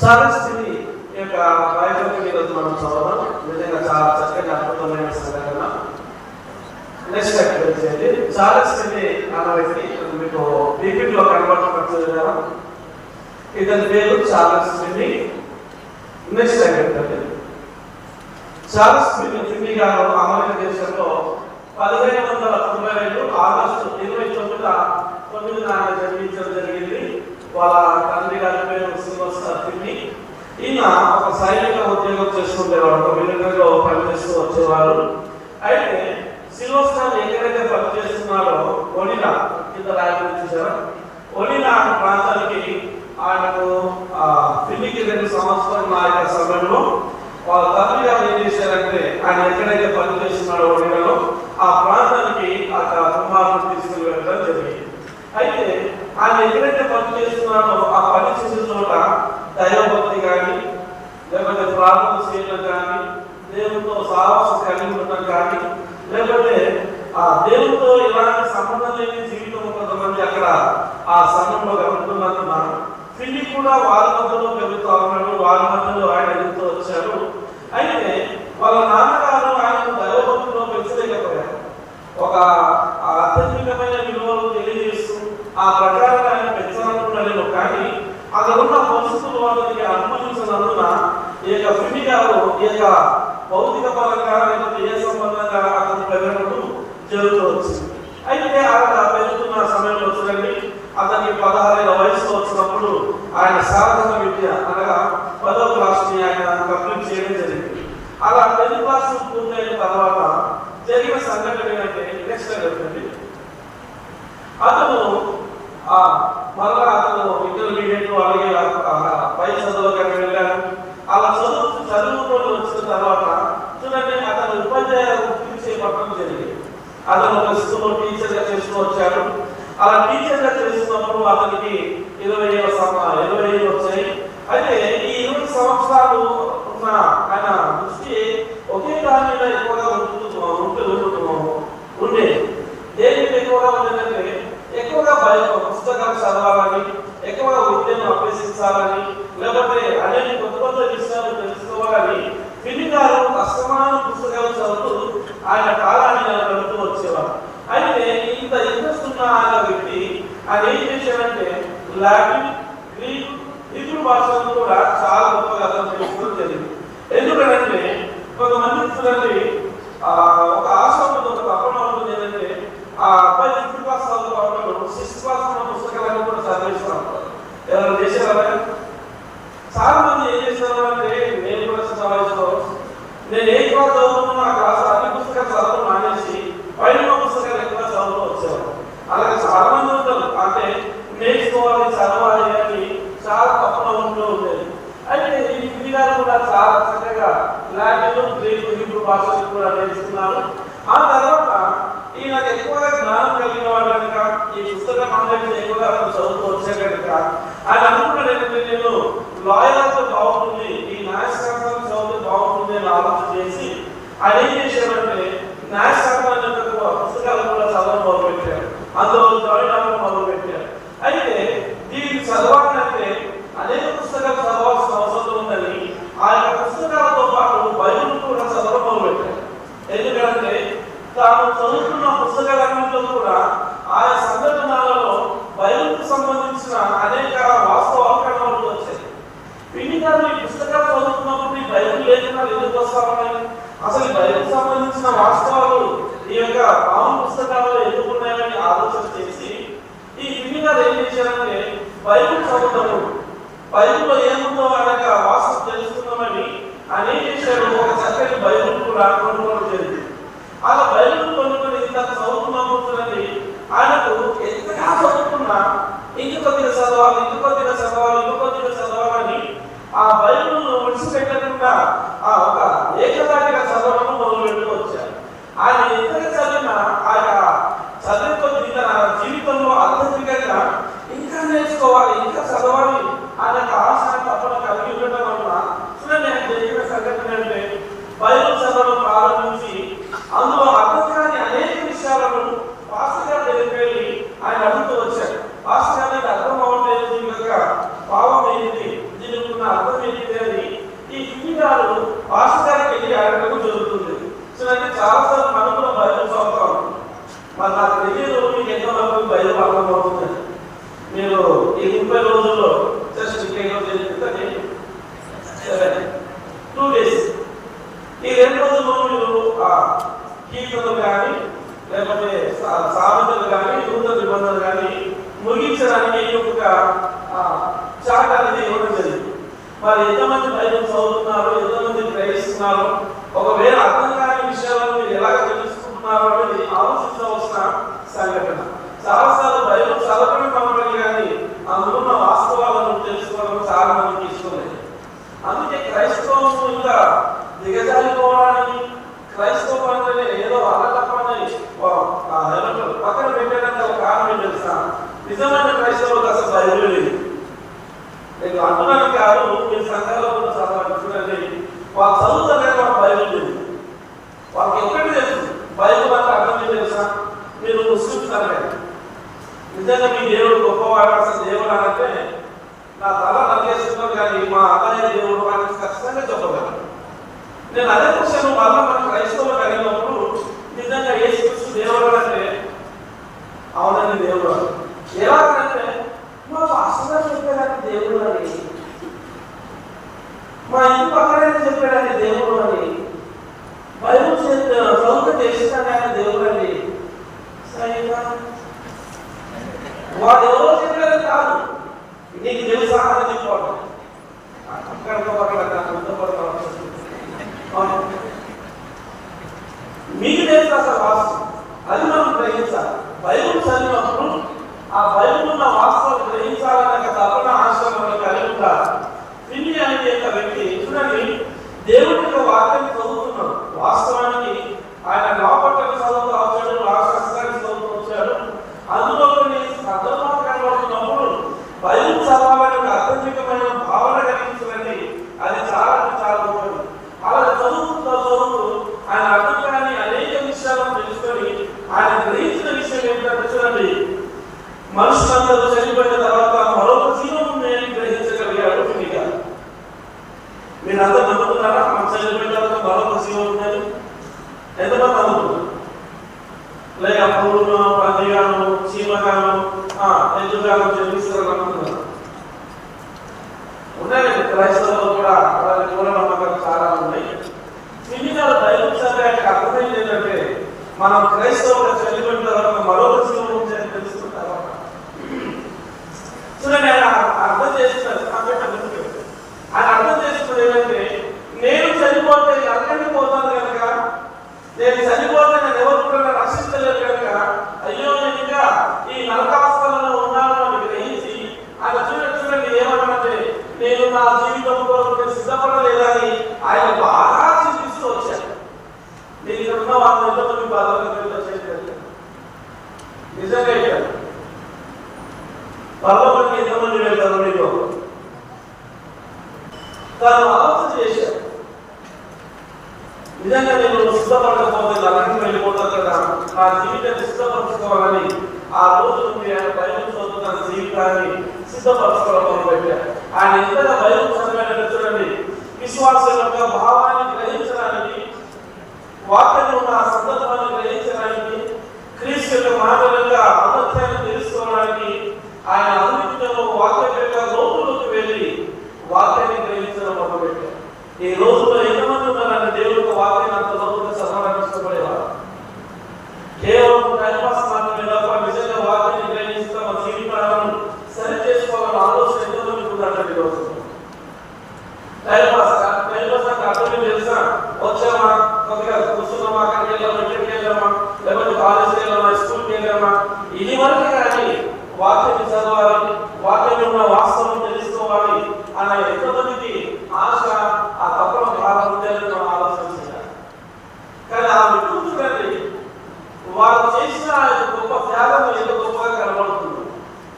Charles Finny యొక్క biography ఈరోజు మనం చదవడం నిజంగా చాలా చక్కటి అద్భుతమైన సంఘటన. నెక్స్ట్ ఎక్స్ప్లెయిన్ చేయండి. చార్లెస్ ఫిన్నీ అన్న వ్యక్తి మీకు బీపీలో కనబడుతున్నట్టు కదా, ఇతని పేరు Charles Finny. Next explain. Charles Finny గారు అమెరికా దేశంలో 1592 ఆగస్టు 29న జన్మించడం జరిగింది. వాళ్ళ తండ్రి గారి పేరు సిల్వెస్టర్ ఫిన్నీ. ఈయన ఒక సైనిక ఉద్యోగం చేస్తుండేవాడు, ఒక మిలిటరీలో పనిచేస్తూ వచ్చేవారు. అయితే సిల్వెస్టర్ ఎక్కడైతే పనిచేస్తున్నాడో ఒడినా కింద రాయబడి చూసారా, ఒడినా ప్రాంతానికి ఆయనకు ఫిన్నీకి 2 సంవత్సరాలు ఆ యొక్క సమయంలో వాళ్ళ తండ్రి గారు ఏం చేశారంటే ఆయన ఎక్కడైతే పని చేస్తున్నాడో ఒడినాలో ఆ ప్రాంతానికి ఆ కుమారుడు తీసుకుని వెళ్ళడం జరిగింది. అయితే ఆయన ఎక్కడైతే పని చేస్తున్నాడో ఆ పని చేసిన చోట దైవభక్తి కానీ, లేకపోతే ప్రార్థన చేయడం కానీ, దేవునితో సాహసం కలిగి ఉండడం కానీ, లేకపోతే ఆ దేవునితో ఎలాంటి సంబంధం లేని జీవితం కొంతమంది అక్కడ ఆ సమయంలో గమనిస్తున్నందున ఫిన్నీ కూడా వాళ్ళ మధ్యలో పెరుగుతూ ఉన్నాడు, వాళ్ళ మధ్యలో ఆయన ఎదుగుతూ వచ్చాడు. అయితే వాళ్ళ నాన్నగారు ఆయన దైవభక్తిలో పెంచలేకపోయారు. ఒక ఆధ్యాత్మికమైన విలువలు తెలియజేస్తూ ఆ ప్రకారంగా ఆయన పెంచాలనుకున్నాడు. కానీ అక్కడ ఉన్న పరిస్థితులు వాళ్ళకి అనుమతించినందున ఈ యొక్క ఫిన్నీ గారు ఈ యొక్క భౌతిక పరంగా లేకపోతే ఏ సంబంధంగా అతను పెరగడం జరుగుతూ వచ్చింది. అయితే అక్కడ పెరుగుతున్న సమయంలో చూడండి, అతనికి 16 ఏళ్ల వయసులో వచ్చినప్పుడు ఆయన సాధారణ విద్య అనగా 10వ క్లాస్ని ఆయన కంప్లీట్ చేయడం జరిగింది. అలా 10th క్లాస్ పూర్తయిన తర్వాత జరిగిన సంఘటన ఏంటంటే, నెక్స్ట్ ఏంటంటే అతను మళ్ళా అతను ఇంటర్మీడియట్ అలాగే పై చదువులకు వెళ్ళాడు. అలా చదువుకొని వచ్చిన తర్వాత చూడండి అతను ఉపాధ్యాయ వృత్తి చేపట్టడం జరిగింది. అతను ఒక స్కూల్లో టీచర్గా చేస్తూ వచ్చాడు. అలా టీచర్గా చేస్తున్నప్పుడు అతనికి 20 ఏళ్ళు వచ్చాయి. అయితే ఈ 20 సంవత్సరాలు ఉన్న ఆయన దృష్టి ఒకే దాని మీద ఎక్కువగా ఉండే. దేని మీద ఎక్కువగా ఉండేదంటే ఎక్కువగా పుస్తకాలు చదవాలని, ఎక్కువగా విద్యను అభ్యసించాలని, లేకపోతే అనేక కొత్త విషయాలు తెలుసుకోవాలని ఫిన్నీ గారు అసమాన పుస్తకాలు చదువుతూ ఆయన కాలాన్ని గడుపుతూ వచ్చేవారు. అయితే ఇంత ఇంట్రెస్ట్ ఉన్న ఆయన వ్యక్తి ఆయన ఏం చేశాడంటే లాటిన్, గ్రీక్, హీబ్రూ భాషలను కూడా చాలా గొప్పగా అర్థం చేసుకోవడం జరిగింది. ఎందుకంటే కొంతమంది చూడండి ఒక ఆశ ఉంటుంది, ఒక తప్పన ఉంటుంది. ఏంటంటే ఆ అబ్బాయి 5th క్లాస్ చదువుకోవడం 6th క్లాస్ ఉన్న పుస్తకాలను కూడా చదివిస్తాను. ఎవరైనా చేసేవారా? చాలా మంది ఏం చేస్తారు అంటే, నేను కూడా చిన్న వయసులో నేను ఏ క్లాస్ చదువుతున్నా ఆ క్లాస్ అన్ని పుస్తకాలు చదవడం మానేసి పైన పుస్తకాలు ఎక్కువ చదువుతూ వచ్చేవారు. అలాగే చాలా మంది ఉంటారు, అంటే నేర్చుకోవాలి చదవాలి అని చాలా తప్పున ఉంటూ ఉండేది. అయితే ఈ ఫిన్నీ గారు కూడా చాలా చక్కగా లాటిన్, గ్రీక్, హీబ్రూ భాషలు కూడా నేర్చుకున్నారు. ఆ తర్వాత ఈయనకు ఎక్కువగా జ్ఞానం కలిగిన వాడు కనుక ఈ పుస్తకం అందరికీ ఎక్కువగా చదువుతూ వచ్చే కనుక ఆయన అనుకున్నాడు ఏంటంటే, నేను లాయర్ అయితే బాగుంటుంది, ఈ న్యాయశాస్త్రాన్ని చదివితే బాగుంటుంది అని ఆలోచన చేసి ఆయన ఏం చేశారంటే న్యాయశాస్త్రాన్ని పుస్తకాలు కూడా చదవడం మొదలుపెట్టారు. అందులో జాయిన్ అవ్వడం మొదలుపెట్టారు. అయితే దీన్ని చదవాలంటే అనేక పుస్తకాలు చదవాల్సిన అవసరం ఉందని ఆ యొక్క పుస్తకాలతో పాటు బైబిల్ కూడా చదవడం మొదలుపెట్టారు. ఎందుకంటే తాను చదువుతున్న పుస్తకాలన్నింటిలో కూడా ఆయా సంఘటనలలో బైబిల్కు సంబంధించిన అనేక వాస్తవాలు కనబడుతూ వచ్చాయి. ఫిన్నీ గారు ఈ పుస్తకాలు చదువుతున్నప్పుడు ఈ బైబిల్ లేఖనాలు ఎందుకు వస్తామని, అసలు బైబిల్ సంబంధించిన వాస్తవాలు ఈ యొక్క పాము పుస్తకాలలో ఎందుకున్నాయని ఆలోచన చేసి ఈ ఫిన్నీ గారు ఏం చేశారంటే బైబిల్ చదువుతాము, బైబిల్లో ఏముందో అనేక వాస్తవం తెలుసుకుందామని ఆయన ఏం చేశారు, ఒక చక్కటి బైబిల్ కూడా కొనుగోలు జరిగింది. అలా బైబిల్ కొనుక్కొని ఇంత చదువుతున్నప్పుడు ఆయనకు ఎంతగా చదువుకున్నా ఇంకొద్దిగా చదవాలని ఆ బైబిల్ విడిచిపెట్టకుండా ఒక ఏకదాటిగా చదవడం మొదలుపెడుతూ వచ్చారు. ఆయన ఎంతగా చదివినా ఆయన చదివే కొద్ది తన జీవితంలో ఆధ్యాత్మికంగా ఇంకా నేర్చుకోవాలి, ఇంకా చదవాలి అనే ఆశ తప్పన కలిగి ఉండటం వల్ల చూడండి ఆయన జరిగిన సంఘటన అంటే బైబిల్ చదవడం ప్రారంభించి అందులో అర్థం కాని అనేక విషయాలను పాస్టర్ గారి దగ్గరికి వెళ్ళి ఆయన అడుగుతూ వచ్చారు. పాస్టర్ గారికి అర్థం అవ్వట్లేదు, దీని యొక్క భావం ఏంటి, దీనికి ఉన్న అర్థం ఈ 30 రోజుల్లో జస్ట్ 2 days ఈ 2 రోజుల్లో మీరు ఆ కీర్తనలు కానీ లేకపోతే సామెతలు కానీ నూతన నిబంధనలు కానీ ముగించడానికి ఒక చార్ట్ అనేది ఇవ్వడం జరిగింది. మరి ఎంతమంది బైబిల్ చదువుతున్నారు, ఎంతమంది గ్రహిస్తున్నారు, ఒకవేళ అర్థం కాని విషయాలను మీరు ఎలాగ తెలుసుకుంటున్నారు అనేది ఆలోచించవలసిన సంఘటన. చాలాసార్లు బైబిల్ చదవడం నమ్మకం కానీ అందులో ఉన్న వాస్తవాలను తెలుసుకోవడం చాలా మందికి ఇష్టం లేదు. అందుకే క్రైస్తవం ఇంకా దిగజారిపోవడానికి క్రైస్తవం అంటే ఏదో అల్లటప్పని పక్కన పెట్టడానికి ఒక కారణం ఏం తెలుసా? నిజమైన క్రైస్తవులకు అసలు బైబిల్ లేదు. నేను అంటున్నాను కాదు, మీరు సంఘాల్లో చదవండి, వాళ్ళు చదువుతానే వాళ్ళకి బైబిల్ లేదు. వాళ్ళకి ఎక్కడి తెలుసు బైబిల్ అంటే అర్థం ఏం తెలుసా? మీరు ముస్లిమ్స్ అనగా నిజంగా మీ దేవుడు గొప్పవాడు, అసలు దేవుడు అంటే నా తల నరికేస్తున్నాను కానీ మా అన్నయ్య దేవుడు అని ఖచ్చితంగా చెప్పగలను. నేను అదే క్వశ్చన్ వల్ల మన క్రైస్తవులు కలిగినప్పుడు నిజంగా యేసుక్రీస్తు దేవుడు అంటే అవునండి దేవుడు ఎలాగంటే మా పాస్టర్ చెప్పాడని దేవుడు అని, మా ఇంటి పక్కనే చెప్పాడని దేవుడు అని, బైబిల్ చదువుతూ చేస్తాడని దేవుడు అని. సరిగా వాడు ఎవరో చెప్పారని కాదు, నీకు తెలుసా అని చెప్పాడు. మీకు తెలుసు అసలు వాస్తవం, అది మనం గ్రహించాలి. బైబిల్ చదివినప్పుడు ఆ బైబిల్ ఉన్న వాస్తవం గ్రహించాలనే తపన ఆశ్రమంలో కలిగి ఉంటారు. ఫిన్నీ అనే ఒక వ్యక్తి చూడండి, దేవుడి యొక్క వాక్యాన్ని చదువుతున్నాడు. వాస్తవానికి ఆయన లోపలికి చదువుతూ వచ్చాడు, రాష్ట్రానికి చదువుతూ వచ్చాడు. అందులో కొన్ని అర్థంలో కనబడుతున్నప్పుడు బైబిల్ చదవాలని ఒక ఆధ్యాత్మికమైన భావన కలిగించాలండి. అది చాలా చాలా గొప్పది. అలా చదువుతూ ఆయన అర్థం కాని అనేక విషయాలను తెలుసుకొని ఆయన గ్రహించిన విషయం ఏంటంటే చూడండి, మనుషులందరూ చనిపోయిన తర్వాత మరొక జీవం ఉందని గ్రహించగలిగాడు. మీరు అందరూ నమ్ముతున్నారా? మన చనిపోయిన తర్వాత మరొక జీవం ఉందని ఎంతమంది నమ్ముతున్నారు? లేక పురుగును, పందిగాను, చీమగాను, ఎద్దుగాను జన్మిస్తారని నమ్ముతున్నారు. ఉన్నాయండి క్రైస్తవులు కూడా అలాంటి మూల నమ్మకాలు చాలా ఉన్నాయి. సినిమాలు బైబిల్ చదివాక అర్థమైంది ఏంటంటే మనం క్రైస్తవులు చనిపోయిన తర్వాత మరొక జీవం ఉందని తెలుసుకుంటారు. చూడండి, ఆయన అర్థం చేస్తున్నారు. ఆయన అర్థం చేస్తున్నది ఏంటంటే నేను చనిపోతే అక్కడికి పోతాను కనుక, నేను చనిపోతే నేను ఎవరు కూడా రక్షించలేదు కనుక అయ్యో నేను ఇంకా ఈ నరకాస్థలంలో ఉన్నాను అని గ్రహించి ఆయన చూడండి ఏమన్నానంటే నేను నా జీవితం కొరకు సిద్ధపడలేదని ఆయన బాగా చూపిస్తూ వచ్చాను. నేను ఇక్కడ ఉన్న వాళ్ళు ఎంతమంది బాధలు నిజంగా ఇచ్చాను. పర్లోకి ఎంతమంది వెళ్తారు? మీకు తాను ఆలోచన చేశాడు. నిజంగా నేను సిద్ధపడకపోతే నరకం వెళ్ళిపోతాను కదా, నా జీవితాన్ని సిద్ధపరచుకోవాలని ఆ రోజు నుండి ఆయన బైబిల్ చదువుతూ తన జీవితాన్ని సిద్ధపరచుకోవడం మొదలుపెట్టాడు. ఆయన ఎంతగా బైబిల్ చదివాడంటే చూడండి, విశ్వాసం యొక్క భావాన్ని గ్రహించడానికి, వాక్యంలో ఉన్న ఆ సందర్భాన్ని గ్రహించడానికి, క్రీస్తు యొక్క మాటల యొక్క అర్థాన్ని తెలుసుకోవడానికి ఆయన అభివృద్ధిలో వాక్యం యొక్క లోతులోకి వెళ్ళి వాక్యాన్ని గ్రహించడం మొదలుపెట్టారు. ఈ రోజుల్లో ఎంతమంది ఉన్నారంటే దేవుడి యొక్క వాక్యాన్ని అంత లోతుగా చదవడానికి ఇష్టపడేవారు. కేవలం టైంపాస్ మాత్రమే తప్ప నిజంగా వాక్యాన్ని గ్రహించి తమ జీవితాలను సరి చేసుకోవాలని ఆలోచన ఎంతమందికి ఉందంటే ఈరోజు టైంపాస్ అంటే అర్థం తెలుసా? వచ్చామా, కొద్దిగా కూర్చున్నామా, అక్కడికి వెళ్ళామా, ఇక్కడికి వెళ్ళామా, లేకపోతే కాలేజ్కి వెళ్ళామా, స్కూల్కి వెళ్ళామా, ఇది వరకు కానీ వాక్యాన్ని చదవాలి, వాక్యంలో ఉన్న వాస్తవం తెలుసుకోవాలి అన్న ఎంతమందికి ఆశ, ఆ తప్పన భారం ఉందని మనం ఆలోచన చేయాలి. కానీ ఆ వ్యక్తులు చూడండి, వారు చేసిన గొప్ప త్యాగం ఎంత గొప్పగా కనబడుతుంది.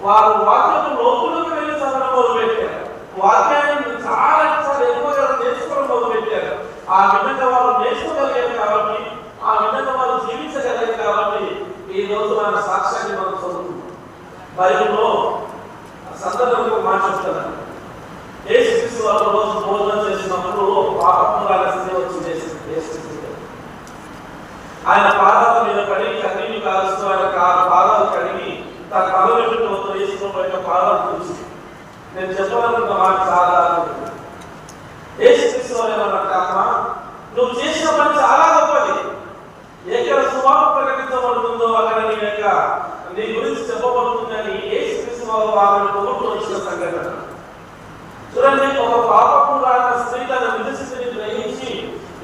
వారు వాక్యం లోపలికి వెళ్ళి చదవడం మొదలుపెట్టారు. వాక్యాన్ని చాలా ఎక్కువగా నేర్చుకోవడం మొదలుపెట్టారు. ఆ విధంగా వారు నేర్చుకోగలిగారు కాబట్టి, ఆ విధంగా వారు జీవించగలిగారు కాబట్టి ఈ రోజు మన సాక్ష్యాన్ని మనం చదువుతున్నాం. బైబిల్లో సందర్భంగా మాట్లాడుతున్నాను. యేసుక్రీస్తు వారు రోజు భోజనం చేసినప్పుడు పాపమురాలి స్త్రీ వచ్చి యేసుక్రీస్తు ఆయన పాదాల మీద పడి కన్నీళ్లు కారుస్తూ ఆయన పాదాలు కడిగి తన తల వెంట్రుకలతో యేసు యేసుప్రభు యొక్క పాదాలు చూసి నేను చెప్పాలనుకున్న మాట చాలా యేసుక్రీస్తు వారు నువ్వు చేసిన పని చాలా గొప్పది. ఎక్కడ సువార్త ప్రకటించబడుతుందో అక్కడ నీ గురించి చెప్పబడుతుందని యేసుక్రీస్తు వారు ఆమెను పొగుడుతూ వచ్చిన సంఘటన చూడండి. ఒక పాపపురాణ స్త్రీ తన విధస్థితిని గ్రహించి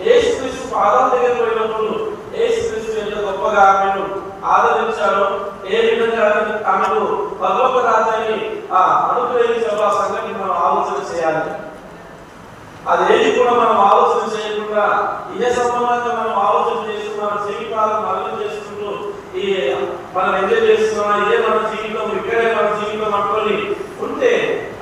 యేసుక్రీస్తు పాదాల దగ్గర పోయినప్పుడు యేసుక్రీస్తు ఎంత గొప్పగా ఆమెను ఆదరించాడో, ఏ విధంగా ఆమెను పరలోక రాజ్యాన్ని అనుగ్రహించాలో ఆ సంగతి మనం ఆలోచన చేయాలి. అదేది కూడా మనం ఆలోచన చేయకుండా ఇదే సంబంధంగా మనం ఆలోచన చేస్తూ మన జీవితాలను అర్థం చేసుకుంటూ ఈ మనం ఎంజాయ్ చేస్తున్నాం, ఇదే మన జీవితం, ఇక్కడే మన జీవితం అనుకొని ఉంటే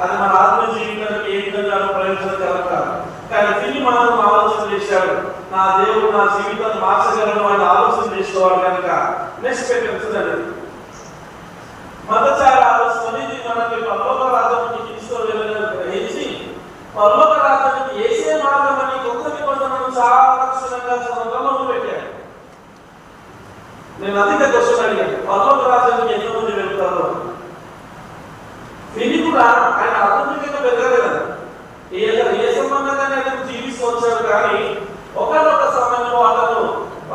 అది మన ఆత్మ జీవితానికి ఏ విధంగా ప్రయోజనకరం కాదు. కానీ తిరిగి మనం ఆలోచన చేశాడు, నా దేవుడు నా జీవితాన్ని మార్చగలను అని ఆలోచన చేసుకోవాలి కనుక నెక్స్ట్ పెట్టండి. మతచార స్వనిధి మనకి పరలోక రాజ్యానికి తీసుకువెళ్ళాలని గ్రహించి పరలోక రాజ్యానికి ఏసే మార్గం అని కొత్త నిబంధనను చాలా లక్షణంగా చదవడంలో పెట్టాడు. నేను అధిక క్వశ్చన్ అడిగాను, పరలోక రాజ్యానికి ఎంతమంది వెళ్తారు? విని కూడా ఆయన ఆధ్యాత్మికంగా పెరగలేదని ఏ సంబంధంగానే అతను జీవిస్తూ వచ్చాడు. కానీ ఒకనొక సమయంలో అతను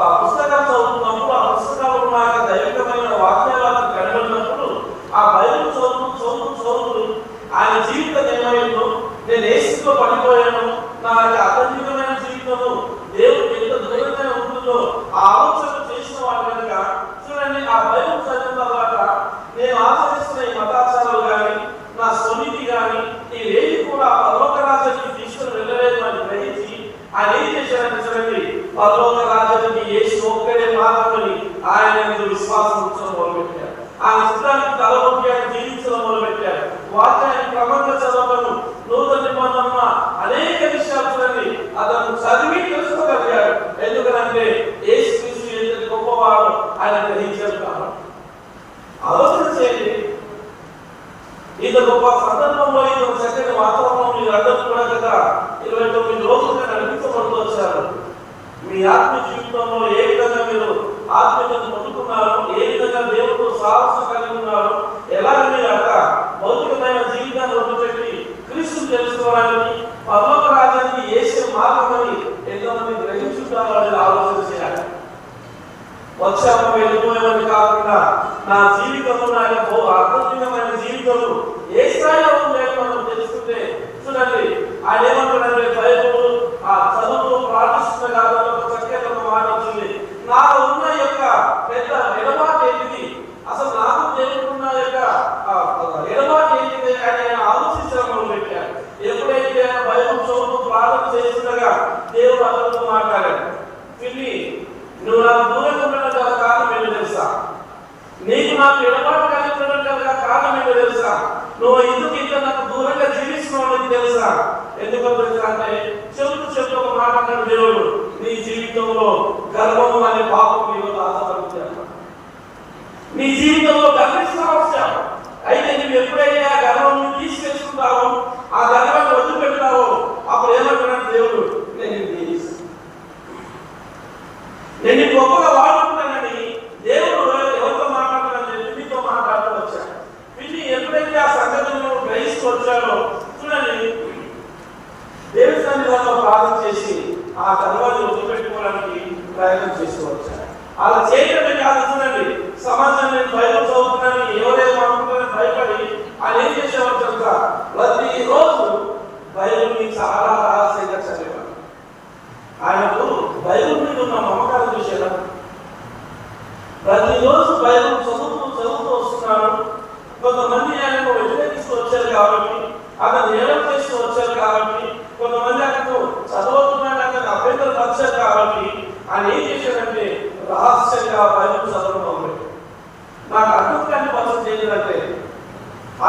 ఆ పుస్తకం చదువుతున్నప్పుడు ఆ పుస్తకాలు ఉన్న దైవికమైన వాక్యాలు అతను కనబడినప్పుడు ఆ బైబిల్ చదువుతూ ఆయన జీవితం ఏమైందో, నేను ఏ స్థితిలో పడిపోయాను, నా ఆధ్యాత్మికమైన జీవితము దేవుడికి ఎంత దూరంగా ఉంటుందో ఆ ఆలోచన చేసిన వాడు కనుక చూడండి. ఆ బైబిల్ చదివిన తర్వాత నేను ఆచరిస్తున్న ఈ మతాచారాలు కానీ నా స్వనిధి కానీ ఇవేది కూడా పరలోక రాజ్యానికి తీసుకుని వెళ్ళలేదు అని గ్రహించి ఆయన ఏం చేశాడని చూడండి, పరలోక రాజ్యానికి యేసు ఒక్కడే మార్గమని ఆయన విశ్వాసం ఉంచడం మొదలుపెట్టాడు. ఆయన చిత్రానికి తలవంటి ఆయన జీవించడం మొదలుపెట్టాడు. వాక్యాన్ని క్రమంగా చదవడం, నూతన నిబంధన అనేక విషయాలు చూడండి అతను చదివి తెలుసుకోగలిగాడు. ఎందుకంటే యేసుక్రీస్తు ఎంత గొప్పవాడు ఆయన గ్రహించాడు కాబట్టి. ఆలోచన చేయండి, ఇంత గొప్ప సందర్భంలో ఇంత చక్కటి వాతావరణం మీరు అందరూ కూడా కదా 29 రోజులుగా నడిపించబడుతూ వచ్చారు. మీ ఆత్మ జీవితంలో ఏ విధంగా మీరు ఆత్మీయతను పొందుకున్నారు, ఏ విధంగా దేవుడితో సాహసం కలిగి ఉన్నారు, ఎలా మీరు అక్కడ భౌతికమైన జీవితాన్ని వదిలిపెట్టి క్రీస్తుని తెలుసుకోవడానికి పరలోక రాజ్యానికి ఏసే మార్గమని ఎంతోమంది గ్రహించుంటారో అనేది ఆలోచన చేయాలి. వచ్చాము వెళ్ళిపోయామని కాకుండా నా జీవితంలో నా యొక్క ఆధ్యాత్మికమైన జీవితము ఏ స్థాయిలో ఉందని మనం తెలుసుకుంటే చూడండి ఆయన ఏమంటాడంటే బైబిల్ ఆ చదువుతో ప్రార్థిస్తున్న కాదు ఒక చక్కటి ఒక మాట వచ్చింది, నాకు ఉన్న యొక్క పెద్ద ఎడబాటు ఏంటిది, అసలు నాకు దేవుడున్న యొక్క ఎడబాటు ఏంటిది అని ఆయన ఆలోచించడం మొదలుపెట్టాడు. ఎప్పుడైతే ఆయన బైబిల్ చదువుతూ ప్రార్థన చేస్తుండగా దేవుడు అతనితో మాట్లాడాడు, పిల్లి నువ్వు నాకు దూరంగా ఉండడం గల కారణం ఏంటో తెలుసా, నీకు నాకు ఎడబాటు కలిగి ఉండడం గల కారణం ఏంటో తెలుసా, నువ్వు ఎందుకు ఇంత నాకు దూరంగా జీవిస్తున్నావు అని తెలుసా, ఎందుకో తెలుసా అంటే చెబుతూ ఒక మాట అన్నాడు దేవుడు, నీ జీవితంలో గర్వము అనే పాపం నీకు ఆశపడుతుంది, నీ జీవితంలో గర్విస్తున్న అవసరం. అయితే నువ్వు ఎప్పుడైతే ఆ గర్వం తీసుకెళ్తున్నావో ఆ గర్వాన్ని వదిలిపెడతావో అప్పుడు ఏమంటున్నాడు దేవుడు, నేను గొప్పగా వాడుకుంటానని దేవుడు ఎవరితో మాట్లాడుతున్నాను పిల్లితో మాట్లాడుతూ వచ్చాడు. పిల్లి ఎప్పుడైతే ఆ సంగతులను గ్రహిస్తూ వచ్చాడో చూడండి దేవుని సన్నిధిలో ప్రార్థన చేసి ఆ గర్వాన్ని వదిలిపెట్టుకోవడానికి ప్రయత్నం చేస్తూ వచ్చాడు. అలా చేయడమే కాదు చూడండి, సమాజం నేను బైబిల్ చదువుతున్నాను ఎవరేమో అనుకుంటారని భయపడి ఆయన ఏం చేసేవారు తెలుసా, ప్రతి రోజు బైబిల్ని చాలా రహస్యంగా చదివాడు. ఆయనకు బైబిల్ మీద ఉన్న నమ్మకాలు చూసేలా ప్రతిరోజు బైబిల్ చదువుతూ వస్తున్నాడు. కొంతమంది ఆయనకు వ్యతిరేకిస్తూ వచ్చారు కాబట్టి, అతను ఏడం చేస్తూ వచ్చారు కాబట్టి, కొంతమంది అతను చదవుతున్నాడు అతను అభ్యంతరం వచ్చారు కాబట్టి ఆయన ఏం చేశాడంటే రహస్యంగా బైబిల్ చదవడం మొదలుపెట్టాడు. నాకు అర్థం కాని పరిస్థితి ఏంటంటే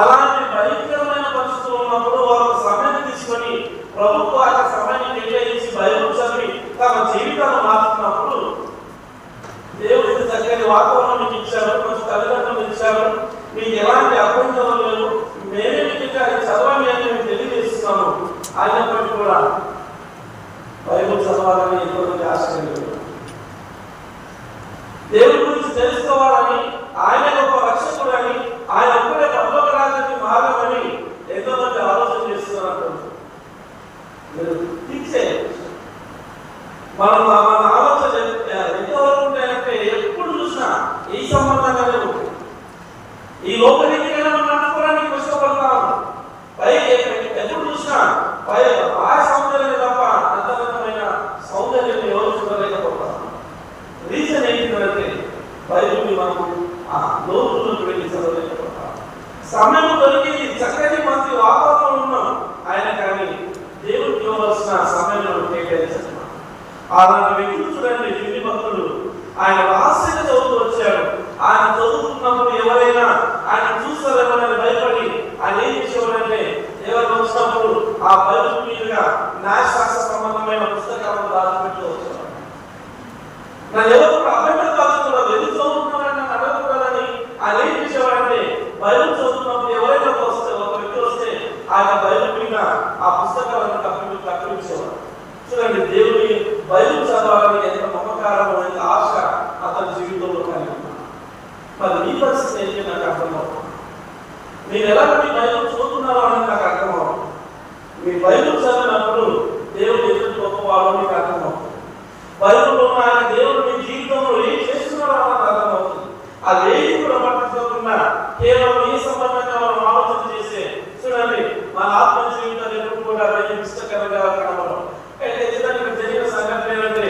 అలాంటి భయంకరమైన పరిస్థితులు ఉన్నప్పుడు వాళ్ళ సమయాన్ని తీసుకొని ప్రభుత్వ ఆ సమయాన్ని కేటాయించి బైబిల్ చదివి తమ జీవితాన్ని మార్చుకున్నప్పుడు దేవుడికి చక్కని వాతావరణం మీకు ఇచ్చారు, మంచి తల్లిదండ్రులు ఇచ్చారు, మీకు ఎలాంటి అభ్యంతరం లేదు, మేమే మీకు చదవాలి అని మేము తెలియజేస్తున్నాము. అయినప్పటికీ కూడా బైబిల్ చదవాలని ఎంతోమంది ఆశ కలిగి దేవుడి గురించి తెలుసుకోవాలని, ఆయన గొప్ప రక్షకుడని, ఆయన ఒక్కడే పరలోక రాజ్యాన్ని మన ఆలోచన ఎంతవరకు ఉంటాయంటే ఎప్పుడు చూసినా ఈ సంబంధంగానే ఉంటుంది. ఈ లోకరీతిగా మనం నడుచుకోవడానికి కష్టపడతాము. ఎప్పుడు చూసినా ఆ సౌందర్యం తప్ప అంతర్గతమైన సౌందర్యం ఎవరు చూడలేకపోతారు. రీజన్ ఏంటంటే బైబిల్ని మనము ఆ లోతులకు వెళ్ళి చదవలేకపోతాం. సమయం దొరికి చక్కటి మంచి వాతావరణం ఉన్నాం ఆయన, కానీ దేవుడికి ఇవ్వవలసిన సమయంలో కేటాయించారు. అలాంటి వ్యక్తులు చూడండి, హిందీ భక్తులు ఆయన రహస్యంగా చదువుతూ వచ్చాడు. ఆయన చదువుతున్నప్పుడు ఎవరైనా ఆయన చూస్తారేమోనని భయపడి ఆయన ఏం చేసేవాడంటే ఎవరు వచ్చినప్పుడు ఆ బైబిల్ మీదుగా న్యాయశాస్త్ర సంబంధమైన పుస్తకాలను దాచిపెడుతూ వచ్చేవాడు. నన్ను ఎవరు అభ్యంతరం దాచుకున్నారు, ఎందుకు చదువుతున్నారని నన్ను అడగకూడదని ఆయన ఏం చేసేవాడంటే బైబిల్ చదువుతున్నప్పుడు ఎవరైనా వస్తే ఒక వ్యక్తి వస్తే ఆయన బైబిల్ మీద ఆ పుస్తకాలను కప్పించేవాడు. చూడండి, దేవుని బైబిల్ చదవాలని ఎంత మమకారం, ఎంత ఆశ అతని జీవితంలో కలిగి ఉన్నాడు. మరి మీ పరిస్థితి ఏంటి నాకు అర్థమవుతుంది. మీరు ఎలా మీ బైబిల్ చదువుతున్నారో అని నాకు అర్థమవుతుంది. మీ బైబిల్ చదివినప్పుడు దేవుడు ఎందుకు గొప్పవాడో మీకు అర్థమవుతుంది. బైబిల్లో ఆయన దేవుడు మీ జీవితంలో ఏం చేస్తున్నారో అన్నది అర్థమవుతుంది. అది ఏది కూడా పట్టించుకోకుండా కేవలం ఈ సంబంధంగా మనం ఆలోచన చేసే చూడండి, మన ఆత్మ జీవితాలు ఎప్పుడు కూడా ఇష్టకరంగా కనబడవు. జరిగిన సంఘటన ఏంటంటే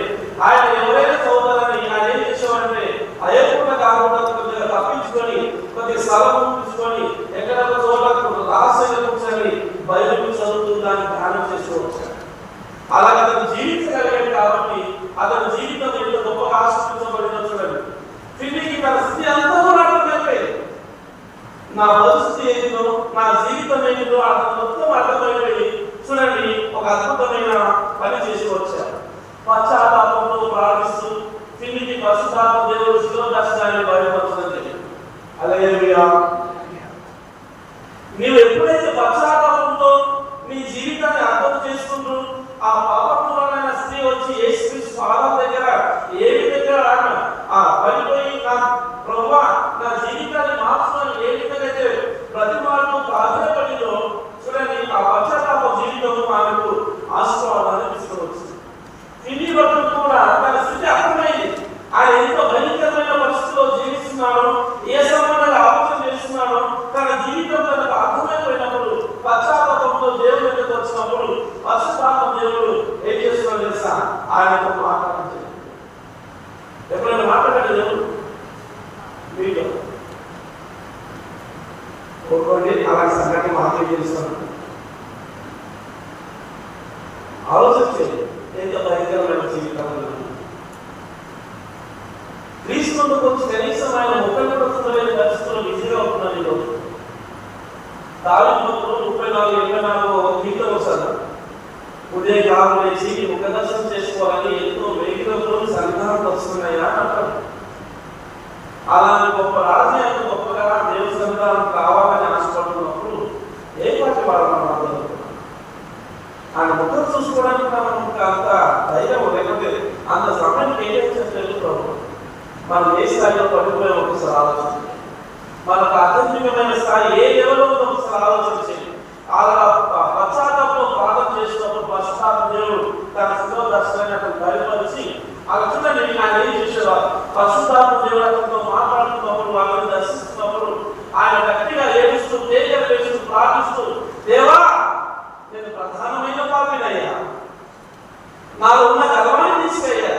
ఆయన ఎవరైనా చదువుతారని ఆయన ఏం చేసేవాడంటే అయ్యకుండా కాకుండా కొద్దిగా తప్పించుకొని కొద్దిగా స్థలం తీసుకొని ఎక్కడెక్కడ చోట్ల రహస్యంగా కూర్చొని బైబిల్ చదువుతూ దాన్ని ధ్యానం చేస్తూ వచ్చాడు. అలాగే అతను జీవించగలిగాడు కాబట్టి అతని జీవితం ఎంత గొప్పగా ఆశించబడిందో చూడండి. ఫిలికి తన స్థితి అంతా కూడా అర్థమైపోయింది. నా పరిస్థితి ఏంటో, నా జీవితం ఏంటో అతను మొత్తం అర్థమైపోయి చూడండి ఒక అద్భుతమైన పని చేసి వచ్చారు. పశ్చాత్తాపంతో ప్రార్థిస్తూ ఫిలికి పరిశుద్ధాత్మ దేవుడు శిలువ దర్శనాన్ని బయలుపరచడం. హల్లెలూయా. నీవు ఎప్పుడైతే పశ్చాత్తాపంతో నీ జీవితాన్ని అర్థం చేసుకుంటూ ఆ పాపములైన స్త్రీ వచ్చి యేసుక్రీస్తు పాదాల దగ్గర ఏ విధంగా పడిపోయి నా ప్రభువా నా జీవితాన్ని మార్చుకొని ఏ విధంగా అయితే ప్రతిమాలను ప్రాధాన్యపడిందో చూడండి, ఆ పశ్చాత్తాప జీవితం మనకు ఆశీర్వాదాన్ని తీసుకువచ్చింది. ఫిలి భక్తుడు కూడా తన స్థితి అర్థమైంది. ఆయన ఎంతో భయంకరమైన పరిస్థితిలో జీవిస్తున్నాడు, ఏ సంబంధంగా ఆలోచన చేస్తున్నాడో తన జీవితం తనకు అర్థమైపోయినప్పుడు పశ్చాత్తాపంతో దేవుడి దగ్గరకు వచ్చినప్పుడు పశ్చాత్తాప దేవుడు ఏం చేస్తున్నాడో తెలుసా, ఆయనతో మాట్లాడించాడు. ఎప్పుడైనా మాట్లాడాడు దేవుడు మీతో ఒక్కోటి అలాంటి సంఘటన మాత్రం చేస్తున్నాడు. ఆలోచించేది ఎంత భయంకరమైన జీవితం. క్రీస్తుతో కొంచెం కనీసం ఆయన 30% పరిస్థితుల్లో బిజీగా ఉంటున్నాను. ఈరోజు దావీదు 34 గీతం వస్తారు. ఉదయం కాలం వేసి ముఖ దర్శనం చేసుకోవాలని ఎంతో వేగిరతో సంఘాలు వస్తున్నాయా అంటారు. అలాంటి గొప్ప రాజు ఎంత గొప్పగా దేవ సంఘాలకు కావాలని ఆశపడుతున్నప్పుడు ఏ పాటి వాళ్ళు ఆయన ముఖం చూసుకోవడానికి మనకు అంత ధైర్యం లేకపోతే అంత సమయం కేటాయించలేదు. మన ఏ స్థాయిలో పడిపోయే ఒకసారి ఆలోచన, మనకు ఆధ్యాత్మికమైన స్థాయి ఏ లెవెల్లో ఒకసారి ఆలోచించేది. అలా పశ్చాత్తాపంలో ప్రార్థన చేసినప్పుడు పశ్చాత్తాప దేవుడు తన శిలువ దర్శనాన్ని అతను బయలుపరిచి అలా చూడండి ఆయన ఏం చేసేవారు. పశ్చాత్తాప దేవుడు అతనితో మాట్లాడుతున్నప్పుడు వాళ్ళని దర్శిస్తున్నప్పుడు ఆయన గట్టిగా ఏడుస్తూ తేజలు వేస్తూ ప్రార్థిస్తూ, దేవా నేను ప్రధానమైన పాపినయ్యా, నాలో ఉన్న గర్వాన్ని తీసివేయ్యా,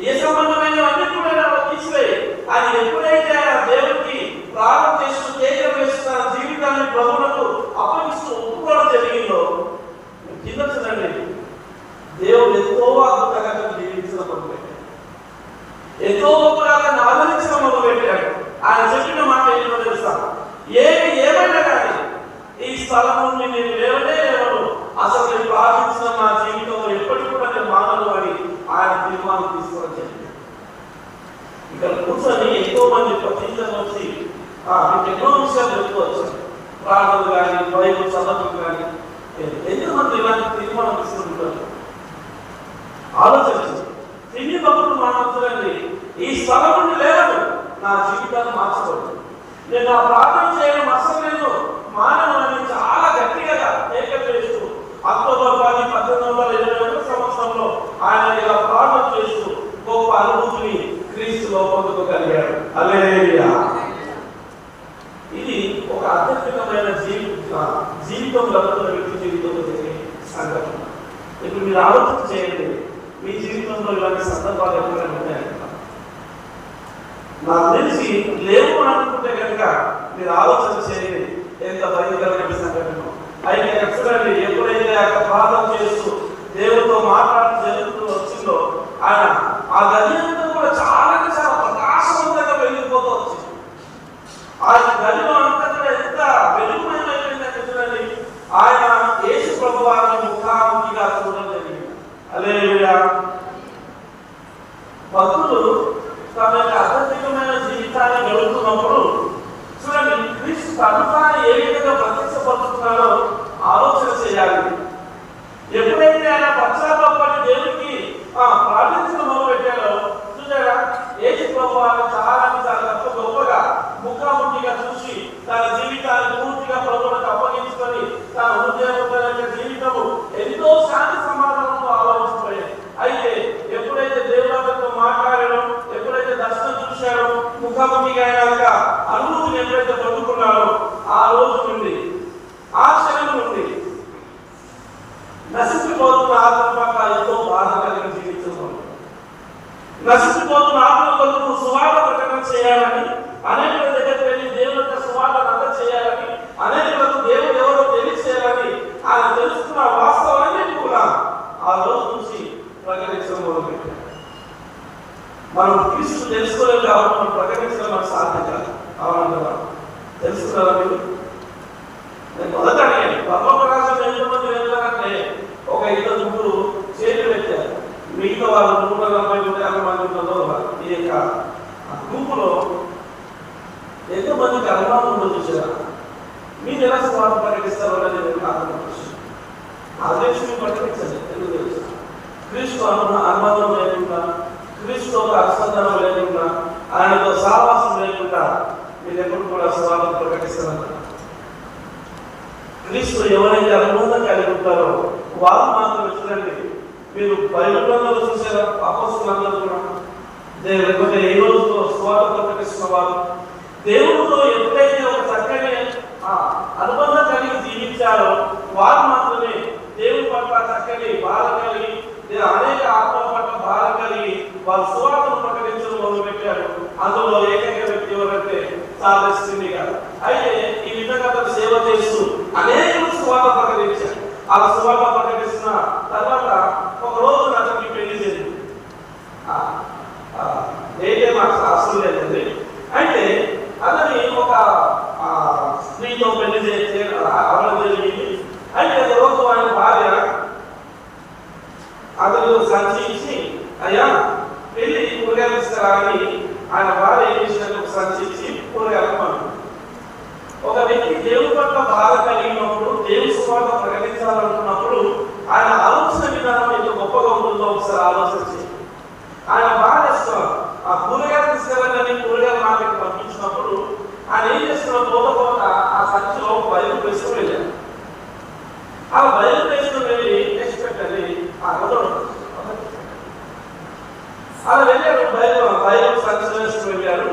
ఏ సంబంధమైన అన్ని కూడా నాలో తీసివేయి అని ఎప్పుడైతే ఆయన దేవుడికి ప్రార్థన చేస్తూ తేజలు వేస్తూ తన జీవితాన్ని ప్రభువులకు అప్పగిస్తూ ఒప్పుకోవడం జరిగిందో కింద చూడండి, దేవుడు ఎంతో అద్భుతంగా జీవించడం మొదలుపెట్టాడు, ఎంతో గొప్పగా ఆదరించడం మొదలుపెట్టాడు. ఆయన చెప్పిన మాట ఏంటో తెలుసా, ఏమైనా కానీ ఈ స్థలం నుండి నేను లేవను, అసలు నేను ప్రార్థించిన నా జీవితంలో ఎప్పటికీ కూడా నేను మానను అని ఆయన తీర్మానం తీసుకోవడం జరిగింది. ఇక్కడ కూర్చొని ఎంతో మంది టీచర్లు వచ్చి మీకు ఎన్నో విషయాలు చెప్పుకోవచ్చు, ప్రార్థనలు కానీ బైబిల్ చదవడం కానీ ఎంతమంది ఇలాంటి తీర్మానం తీసుకుంటారు. ఆలోచించండి. తిని భక్తులు మాట్లాడుతుందండి, ఈ స్థలం నుండి లేవను, నా జీవితాన్ని మార్చకూడదు, నేను నా ప్రార్థన చేయడం అసలు నేను మానవుని చాలా గట్టిగా ఏకం చేస్తూ అక్టోబర్ 10, 1821 సంవత్సరంలో ఆయన ఇలా ప్రార్థన జీవితం గడుపుతున్న వ్యక్తి జీవితంలో జరిగే సంఘటన. ఇప్పుడు మీరు ఆలోచన చేయండి, మీ జీవితంలో ఇలాంటి సందర్భాలు ఎప్పుడైనా ఉన్నాయంట? నాకు తెలిసి లేవు అని అనుకుంటే కనుక మీరు ఆలోచన చేయండి ఎంత భయంకరమైన సంఘటన. అయితే చూడండి, ఎప్పుడైతే అక్కడ ప్రార్థన చేస్తూ దేవుడితో మాట్లాడుతూ జరుగుతూ వచ్చిందో ఆయన ఆ గది అంతా కూడా చాలా చాలా ప్రకాశవంతంగా వెలిగిపోతూ వచ్చింది. ఆ గదిలో అంతా కూడా ఎంత వెలుగుమయమైపోయిందంటే చూడండి, ఆయన యేసు ప్రభు వారిని ముఖాముఖిగా చూడడం జరిగింది. హల్లెలూయా. భక్తులు తమ యొక్క అద్భుతమైన జీవితాన్ని గడుపుతున్నప్పుడు చూడండి, క్రీస్తు తను ఏ విధంగా ప్రత్యక్షపరుస్తున్నారో ఆలోచన చేయాలి. ఎప్పుడైతే ఆయన పశ్చాత్తాపడి దేవునికి ప్రార్థించడం మొదలు పెట్టారో చూసారా, యేసు ప్రభు చాలా గొప్పగా ముఖాముఖిగా చూసి తన జీవితాన్ని పూర్తిగా ప్రభువులకు అప్పగించుకొని తన హృదయ జీవితము ఎంతో శాంతి సమాధానంతో ఆలోచించిపోయాయి. అయితే ఎప్పుడైతే దేవుడితో మాట్లాడాడో, ఎప్పుడైతే దర్శనం చూశాడో, ముఖాముఖిగా అయినాక అనుభూతిని ఎప్పుడైతే పొందుకున్నాడో ఆ రోజు నుండి, ఆ క్షణం నుండి నశించిపోతున్న ఆత్మ పట్ల ఎంతో బాధ కలిగి జీవించడం, నశించిపోతున్న ఆత్మ కొరకు సువార్త ప్రకటన చేయాలని, అనేకుల దగ్గరికి వెళ్ళి దేవుని యొక్క సువార్తను అందజేయాలని, అనేకులకు దేవుడు ఎవరో తెలియచేయాలని ఆయన తెలుసుకున్న వాస్తవాన్ని కూడా ఆ రోజు నుంచి ప్రకటించడం మొదలుపెట్టారు. మనం క్రీస్తు తెలుసుకోలేదు కాబట్టి మనం ప్రకటించడం మనకు సాధ్యం కాదు. అవునంటారా? తెలుసుకున్నారా మీరు? నేను మొదట అడిగాను, పరలోక రాజ్యం ఎంతమంది వెళ్తారంటే ఒక ఇద్దరు ముగ్గురు చేతులు పెట్టారు. మిగతా వాళ్ళు 140 మంది ఉన్నదో ఈ యొక్క గుంపులో ఎంతమందికి అనుమానం ఉందో చూసారా? మీరు ఎలా సువార్త ప్రకటిస్తారో అనేది ఆదేశం ప్రకటించండి. ఎందుకు తెలుసు? క్రీస్తు అనుబంధం లేకుండా, క్రీస్తు అనుసంధానం లేకుండా, ఆయనతో సహవాసం లేకుండా మీరు ఎప్పుడు కూడా సువార్త ప్రకటిస్తారంట. క్రీస్తు ఎవరైతే అనుబంధం కలిగి ఉంటారో వాళ్ళు మాత్రం చూడండి. మీరు బైబిల్లో చూసారా? అపోస్తలులందరూ కూడా లేకపోతే ఈ రోజుతో సువార్త ప్రకటిస్తున్న వారు దేవుడితో ఎప్పుడైతే ఒక చక్కని అనుబంధం కలిగి జీవించారో వారు మాత్రమే దేవుడి పట్ల చక్కని బాధ కలిగి, అనేక ఆత్మల పట్ల బాధ కలిగి వారు సువార్తను ప్రకటించడం మొదలుపెట్టారు. అందులో ఏకైక వ్యక్తి ఎవరంటే చార్లెస్ ఫిన్నీ గారు. అయితే ఈ విధంగా సేవ చేస్తూ అనేక సువార్త ప్రకటించారు. ఆ సువార్త ప్రకటిస్తున్న తర్వాత ఒక రోజు అతనికి పెళ్లి జరిగింది. ఏదే మాకు అసలు లేదండి. అయితే అతని ఒక స్త్రీతో పెళ్లి అవడం జరిగింది. అయితే రోజు ఆయన భార్య అతను సంచయించి, అయ్యా పెళ్లి కూరగాయలు ఇస్తారని ఆయన భార్య ఏం చేసినట్టు సంచయించి కూరగాయలు పంపింది. ఒక వ్యక్తి దేవుడి పట్ల బాధ కలిగినప్పుడు, దేవుడి సువార్త ప్రకటించాలనుకున్నప్పుడు ఆయన ఆలోచన విధానం ఎంత గొప్పగా ఉంటుందో ఒకసారి ఆలోచించి, ఆయన భార్య ఆ కూరగాయలు తీసుకెళ్ళాలని కూరగాయల మార్కెట్ పంపించినప్పుడు ఆయన ఏం చేస్తున్నాడు? పోత ఆ సంచిలో బయలు వేసుకుని వెళ్ళాడు. ఆ బయలు వేసుకుని వెళ్ళి నెక్స్ట్ పెట్టండి అలా వెళ్ళాడు. బయలు సంచి వేసుకుని వెళ్ళాడు.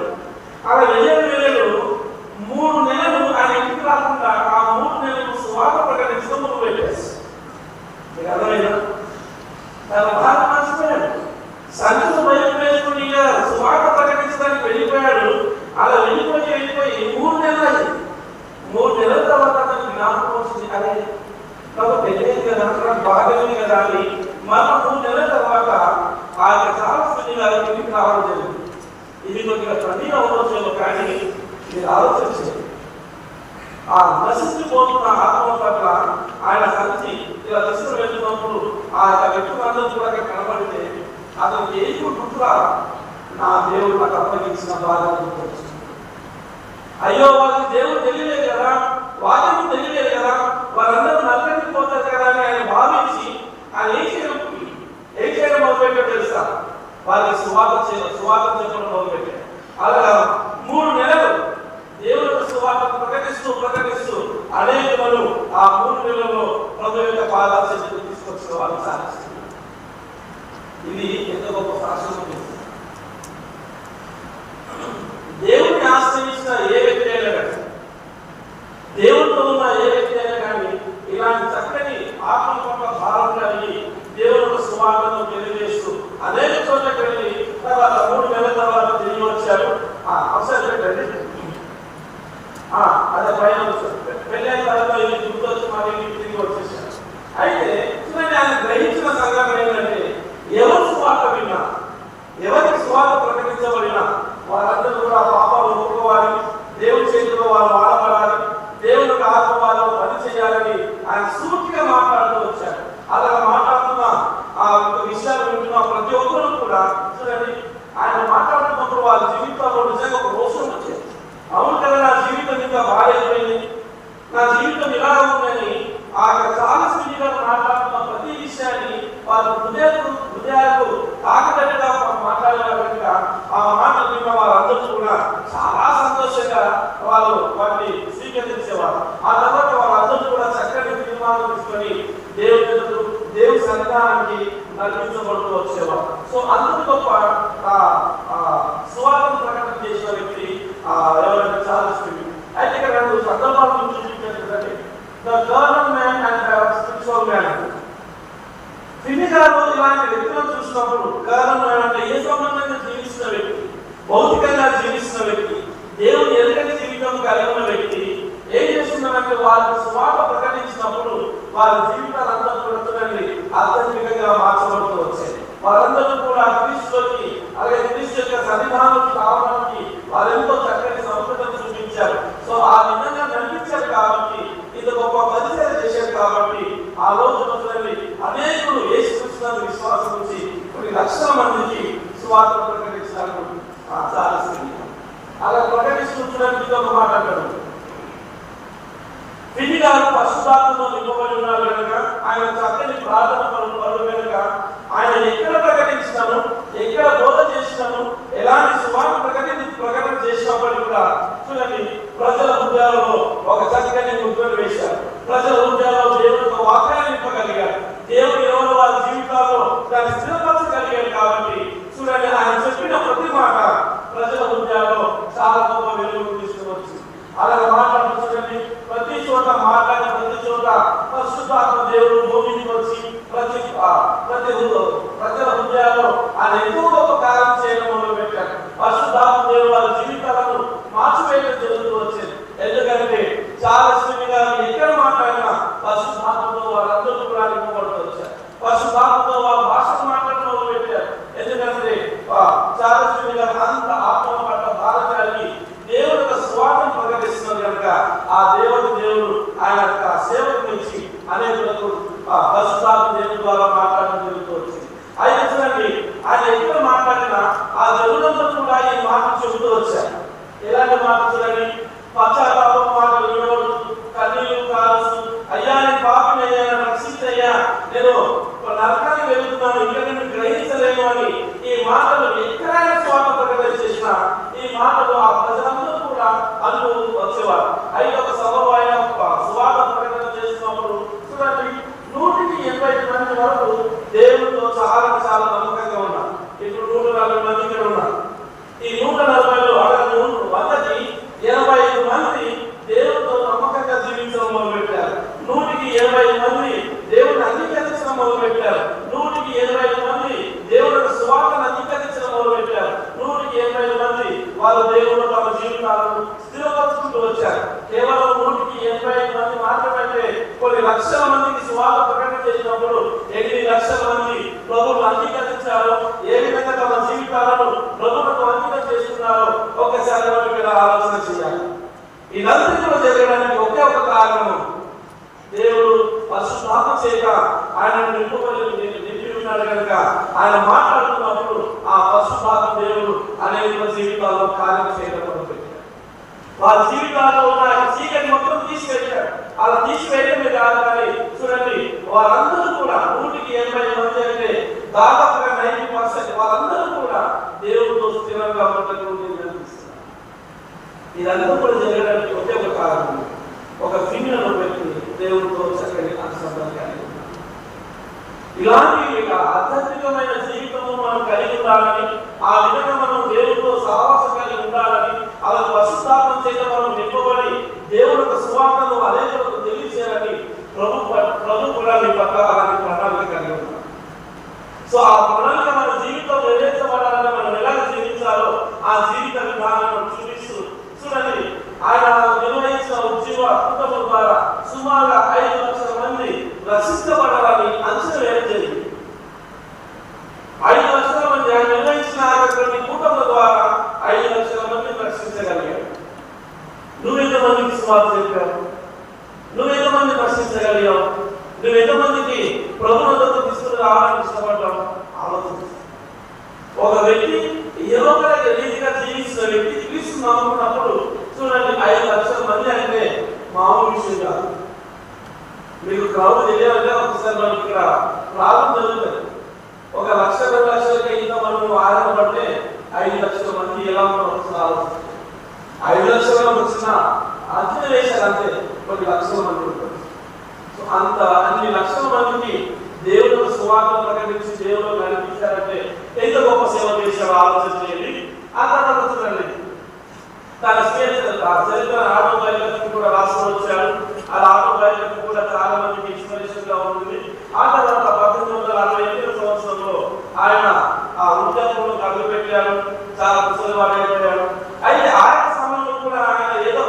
అలా వెళ్ళాడు. 3 నెలలు ఆయన ఇంటికి రాకుండా ఆ 3 నెలలు సువార్త ప్రకటించడం మొదలు పెట్టేసి, మీకు అర్థమైనా? తన బాగా మర్చిపోయాడు. సంచిలో బయలు వేసుకుని సువార్త ప్రకటించడానికి వెళ్ళిపోయాడు. అలా వెళ్ళిపోయి 3 నెలలు అయింది. 3 నెలల తర్వాత అతనికి జ్ఞాపకం వచ్చింది, అదే నాకు పెళ్ళేది కదా, నాకు బాగలేదు కదా అని మళ్ళీ 3 నెలల తర్వాత ఆ యొక్క చాలామంది గారి ఇంటికి రావడం జరిగింది. ఇది కొద్దిగా కఠిన అవసరంలో కానీ మీరు ఆలోచించండి. ఆ నశించిపోతున్న ఆత్మ పట్ల ఆయన సంచి ఇలా తీసుకుని వెళ్తున్నప్పుడు ఆ యొక్క వ్యక్తులందరూ కూడా కనబడితే అతనికి ఏది గుర్తురా, నా దేవుడు నాకు అప్పగించిన బాధ గుర్తొచ్చింది. అయ్యో వాళ్ళకి దేవుడు తెలియలేదు కదా, వాళ్ళకి తెలియలేదు కదా, వాళ్ళందరూ నల్లకి పోతారు కదా అని ఆయన భావించి ఆయన ఏం చేయడం మొదలుపెట్టాడు తెలుసా? వాళ్ళకి సువార్త చెప్పడం మొదలుపెట్టాడు. అలా 3 నెలలు దేవుడు సువార్తను ప్రకటిస్తూ అనేకులను ఆ 3 నెలల్లో ప్రభు యొక్క పాదాల చెంతకు తీసుకొచ్చిన వాళ్ళు సాధిస్తున్నారు. ఇది ఎంత గొప్ప సాక్ష్యం! దేవుడిని ఆశ్రయించిన ఏ వ్యక్తి అయినా కానీ, దేవుడితో ఉన్న ఏ వ్యక్తి అయినా కానీ మళ్ళీ తిరిగి వచ్చేసారు. అయితే చూడండి, ఆయన గ్రహించిన సంఘటన ఏంటంటే, ఎవరు సువార్త విన్నా, ఎవరికి సువార్త ప్రకటించబడినా వారందరూ కూడా పాపాలు ఒప్పుకోవాలి, దేవుని చేతిలో వారు వాడబడాలి, దేవునికి ఆత్మ వారు పని చేయాలని ఆయన సూటిగా మాట్లాడుతూ వచ్చారు. అలా మాట్లాడుతున్న ఆ విషయాలు వింటున్న ప్రతి ఒక్కరు కూడా చూడండి, ఆయన మాట్లాడుతున్నప్పుడు వాళ్ళ జీవితంలో నిజంగా ఒక రోషం వచ్చేది. అవును కదా, నా జీవితం ఇంకా బాగైపోయింది, నా జీవితం ఇలా ఉందని ఆయన చాలా స్పీడ్గా మాట్లాడుతున్న ప్రతి విషయాన్ని వాళ్ళ హృదయాలకు తాకటట్టుగా మాట్లాడేవారు. ఆ మాటలు విన్న వాళ్ళందరూ కూడా చాలా సంతోషంగా వాళ్ళు వాటిని స్వీకరించేవారు. ఆ తర్వాత వాళ్ళందరూ కూడా చక్కని తీర్మానం తీసుకొని దేవుని సన్నిధానానికి నడిపించబడుతూ వచ్చేవారు. సో అంత గొప్ప సువార్తను ప్రకటన చేసిన వ్యక్తి ఎవరైనా చార్లెస్ ఫిన్నీ. అయితే ఇక్కడ రెండు సందర్భాలు చూపించారు. The government man and spiritual man. Finny గారు ఇలాంటి వ్యక్తులను చూసినప్పుడు, గవర్నమెంట్ అంటే ఏ సంబంధంగా జీవిస్తున్న వ్యక్తి, భౌతికంగా జీవిస్తున్న వ్యక్తి, దేవుని ఎరుగని జీవితం కలిగి ఉన్న వ్యక్తి ఏం చేస్తున్నారంటే, వారికి సువార్త ప్రకటించినప్పుడు వారి జీవితాలందరూ కూడా చూడండి ఆధ్యాత్మికంగా మార్చబడుతూ వచ్చాయి. వారందరూ కూడా క్రీస్తులోకి, అలాగే క్రీస్తు యొక్క సన్నిధానంలోకి రావడానికి వారెంతో చక్కని సంస్కృతిని చూపించారు. సో ఆ విధంగా నడిపించారు కాబట్టి, ఇంత గొప్ప పరిచయం చేశారు కాబట్టి, ఆ రోజు చూడండి అనేకులు యేసుక్రీస్తును విశ్వాసం నుంచి కొన్ని లక్షల మందికి సువార్త ప్రకటించడానికి అలా ప్రకటిస్తుండడానికి ఒక మాట అంటారు. ఫిన్నీ గారు పరిశుద్ధాత్మతో నింపబడి ఉన్నారు కనుక, ఆయన చక్కని ప్రార్థన పరులు కనుక, ఆయన ఎక్కడ ప్రకటించినాను, ఎక్కడ బోధ చేసినాను, ఎలాంటి సువార్త ప్రకటన చేసినప్పటికీ కూడా చూడండి ప్రజల హృదయాలలో ఒక చక్కని ముద్రను వేశారు. ప్రజల హృదయాల్లో దేవుని యొక్క వాక్యాన్ని నింపగలిగారు. దేవుడు ఎవరు వారి జీవితాల్లో దాన్ని స్థిరపరచగలిగారు కాబట్టి చూడండి, ఆయన చెప్పిన ప్రతి మాట ప్రజల హృదయాల్లో చాలా గొప్ప వెలుగు తీసుకువచ్చు. అలాగే మాట్లాడుతూ చూడండి, ప్రతి చోట మాట్లాడిన ప్రతి చోట పరిశుద్ధాత్మ దేవుడు భూమికి వచ్చి ప్రతి ప్రజల హృదయాల్లో ఆయన ఎక్కువ గొప్ప కార్యం చేయడం మొదలు పెట్టారు. పరిశుద్ధాత్మ దేవుడు వాళ్ళ జీవితాలను మార్చివేయడం జరుగుతూ వచ్చింది. ఎందుకంటే చార్లెస్ ఫిన్నీ గారు ఎక్కడ మాట్లాడినా పరిశుద్ధాత్మతో వారందరూ కూడా నింపబడుతూ వచ్చారు. పరిశుద్ధాత్మతో వారు భాషను మాట్లాడడం మొదలు పెట్టారు. ఎందుకంటే చార్లెస్ ఫిన్నీ గారు అంత ఆత్మ పట్ల భారం కలిగి దేవుడు యొక్క స్వార్థం ప్రకటిస్తున్నారు కనుక, ఆ దేవుడు ఆయన యొక్క సేవకు నుంచి అనేకులకు పరిశుద్ధాత్మ దేవుని ద్వారా మాట్లాడడం జరుగుతూ వచ్చింది. అయితే చూడండి, ఆయన ఎక్కడ మాట్లాడినా ఆ దేవుడంతా కూడా ఈ మాటలు చెబుతూ వచ్చారు. ఎలాంటి మాట చూడండి, పశ్చాత్తాపం మాటలు వినబడుతూ కన్నీళ్లు కారుస్తూ, అయ్యా నేను పాపిని అయ్యా, రక్షించయ్యా, నేను నరకానికి వెళ్తున్నాను, ఇంకా నేను గ్రహించలేను అని ఈ మాటలు ఎక్కడైనా స్వార్థ ప్రకటన చేసినా ఈ మాటలు ఆ ప్రజలందరూ కూడా అంటూ వచ్చేవారు. అయితే ఒక సభలో ఆయన సువార్త ప్రకటన చేసినప్పుడు చూడండి 180 మంది వరకు దేవుడితో చాలా చాలా నమ్మకంగా ఉన్నారు. ఇప్పుడు 140 మంది ఇక్కడ ఉన్నారు. ఈ 140లో 100కి 85 మంది దేవుడితో నమ్మకంగా జీవించడం మొదలుపెట్టారు. 180 మంది దేవుడిని అంగీకరించడం మొదలుపెట్టారు. 180 మంది దేవుడి సువార్తను అంగీకరించడం మొదలుపెట్టారు. 180 మంది వారు దేవుడు తమ జీవితాలను స్థిరపరుచుకుంటూ వచ్చారు. కేవలం 180 మంది మాత్రమే కొన్ని లక్షల మందికి సువార్త ప్రకటన చేసినప్పుడు ఎన్ని లక్షల మంది ప్రభువును అంగీకరించారో, ఏ విధంగా తమ జీవితాలను ప్రభువుకు అంకితం చేస్తున్నారో ఒక్కసారి మీరు ఆలోచన చేయాలి. ఇదంతా కూడా జరగడానికి ఒకే ఒక కారణం, దేవుడు పరిశుద్ధాత్మ చేత ఆయన నింపి ఉన్నాడు కనుక ఆయన మాట్లాడుతున్నప్పుడు ఆ పరిశుద్ధాత్మ దేవుడు అనేక జీవితాల్లో కార్యం చేయడం మొదలుపెట్టాడు. వారి జీవితాల్లో ఉన్న చీకటి మొత్తం తీసివేశాడు. అలా తీసివేయడమే కాదు కానీ చూడండి, వారందరూ కూడా 180 మంది అంటే దాదాపుగా 90% వాళ్ళందరూ కూడా దేవుడితో స్థిరంగా ఉండటం నిర్ణయిస్తున్నారు. ఇదంతా కూడా జరగడానికి ఒకే ఒక కారణం, ఒక ఫిన్నను పెట్టి దేవుడితో చక్కని అనుసంధానం కలిగి ఉన్నారు. ఇలాంటి ఆధ్యాత్మికమైన జీవితము మనం కలిగి ఉండాలని, ఆ విధంగా మనం దేవుడితో సహవాసం కలిగి ఉండాలని, అలా పరిశుద్ధాత్మ చేత మనం నింపబడి దేవుడి యొక్క సువార్తను అనేకులకు తెలియజేయాలని ప్రభు కూడా మీ పట్ల అలాంటి ప్రణాళిక కలిగి ఉన్నారు. సో ఆ ప్రణాళిక మన జీవితం నెరవేర్చబడాలని, మనం ఎలా జీవించాలో ఆ జీవిత విధానం చూపిస్తూ చూడండి, ఆయన నిర్వహించిన ఉద్యోగ అద్భుతముల ద్వారా సుమారుగా 5 లక్షల నువ్వు ఎంతమందికి ప్రభుత్వంతో తీసుకుని రావాలని ఇష్టపడ్డావు ఆలోచించు. ఒక వ్యక్తి ఏదో ఒక రీతిగా జీవిస్తున్న వ్యక్తి క్రీస్తు నమ్ముకున్నప్పుడు చూడండి 5 లక్షల మంది అంటే మామూలు విషయం కాదు. మీకు క్రౌడ్ తెలియాలంటే ఒకసారి మనకి ఇక్కడ ప్రాబ్లం జరుగుతుంది. 1 లక్ష 2 లక్షలకి ఇంత మనం ఆదరణ పడితే 5 లక్షల మంది ఎలా వస్తుంది ఆలోచించారు. 5 లక్షల వచ్చిన అంచనా వేశారు అంతే, 10 లక్షల మంది ఉంటారు. సో అంత అన్ని లక్షల మందికి దేవుడు సువార్త ప్రకటించి దేవుడు కనిపించారంటే ఎంత గొప్ప సేవ చేశారో ఆలోచన చేయండి. ఆ తర్వాత చూడండి తన చరిత్ర ఆటోబయోగ్రఫీ కూడా రాసుకొని వచ్చాడు. ఆ ఆటోబయోగ్రఫీ కూడా చాలా మందికి ఇన్స్పిరేషన్ గా ఉంటుంది. ఆ తర్వాత 1868 సంవత్సరంలో ఆయన ఆ వృద్ధాప్యంలో అడుగు పెట్టాడు. చాలా ముసలివాడు అయిపోయాడు. అయితే ఆయన సమయంలో కూడా ఆయన ఏదో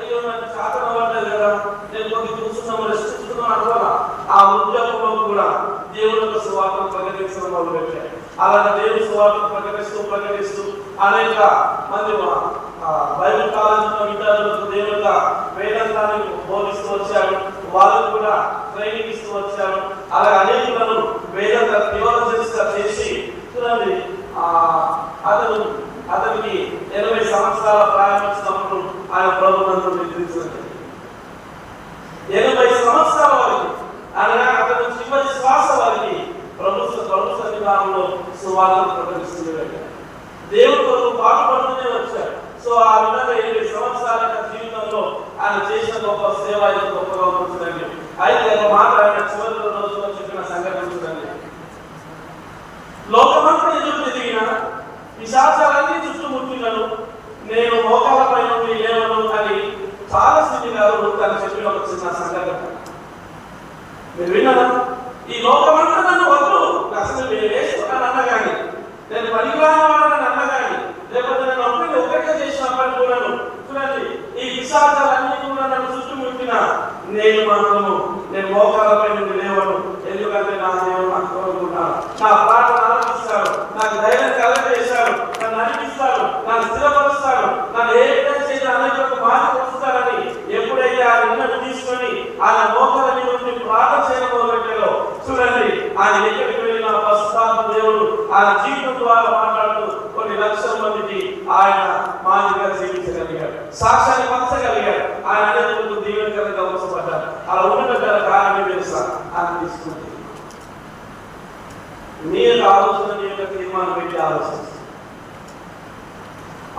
అయ్యో నాకు శాతం అవ్వట్లేదు కదా, నేను కొద్ది చూస్తున్నాము రెస్టిస్తున్నాను అనుకోవాలా. ఆ వృద్ధాప్యంలో కూడా దేవుడు యొక్క సువార్తను ప్రకటించడం మొదలు పెట్టాడు. అలాగే దేవుని సువార్తను ప్రకటిస్తూ అనేక మంది బైబిల్ కాలేజీలో విద్యార్థులకు దేవుని యొక్క వేదాంతాన్ని బోధిస్తూ వచ్చాడు. వాళ్ళకు కూడా ట్రైనింగ్ ఇస్తూ వచ్చాడు. అలాగే అనేకులను వేదాంత థియాలజిస్ట్ చేసి చూడండి అతనికి 80 సంవత్సరాల ప్రాయం వచ్చినప్పుడు ఆయన ప్రభుత్వం నిర్మించింది. 80 సంవత్సరాల వరకు అనగా అతను చివరి శ్వాస వరకు ప్రభు సన్నిధానంలో సువార్తను ప్రకటిస్తున్నాడు. దేవుడు కొరకు పాటుపడుతూనే వచ్చాడు. సో ఆ విధంగా 20 సంవత్సరాల జీవితంలో ఆయన చేసిన గొప్ప సేవ అయితే గొప్పగా ఉంటుందండి. అయితే ఒక మాట ఆయన చివరి రోజుల్లో చెప్పిన సంఘటన చూడండి. లోకమంతా ఎదురు తిరిగిన పిశాచాలన్నీ చుట్టుముట్టినను నేను మోకాలపై నుండి లేవను అని చాలా స్థితి గారు తను చెప్పిన ఒక చిన్న సంఘటన మీరు విన్నారా? ఈ లోకమంతా నన్ను వద్దు, అసలు నేను వేసుకున్నాను అన్నగాని, నేను పనికిరాని వాడని అన్నగాని, లేకపోతే నేను ఒకటే చేసినప్పటికీ కూడా చూడండి ఈ పిశాచాలన్నీ కూడా నన్ను చుట్టుముట్టిన నేను మోకాలపై నుండి లేవను. ఎందుకంటే నా దేవుడు నాకు కోరుకున్నాను, నా ప్రార్థన ఆలకిస్తాడు, నాకు ధైర్యం కలగజేశాడు, నన్ను నడిపిస్తాడు, నన్ను స్థిరపరుస్తాడు, నన్ను ఏ విధంగా చేసి అనేక మార్చుకొస్తాడని ఎప్పుడైతే ఆ నిర్ణయం తీసుకొని ఆయన మోకాల నుండి ప్రార్థన చేయడం మొదలుపెట్టాడో చూడండి ఆయన ఎక్కడికి వెళ్ళిన పరిశుద్ధాత్మ దేవుడు ఆయన జీవితం ద్వారా మాట్లాడుతూ కొన్ని లక్షల మందికి ఆయన మాదిరిగా జీవించగలిగాడు, సాక్ష్యాన్ని పంచగలిగాడు. ఆయన అనేక దీవెనకరంగా అవసరపడ్డాడు. అలా ఉండగల కారణం తెలుసా? ఆయన తీసుకుంది నీ యొక్క ఆలోచన, నీ యొక్క తీర్మానం పెట్టి ఆలోచన.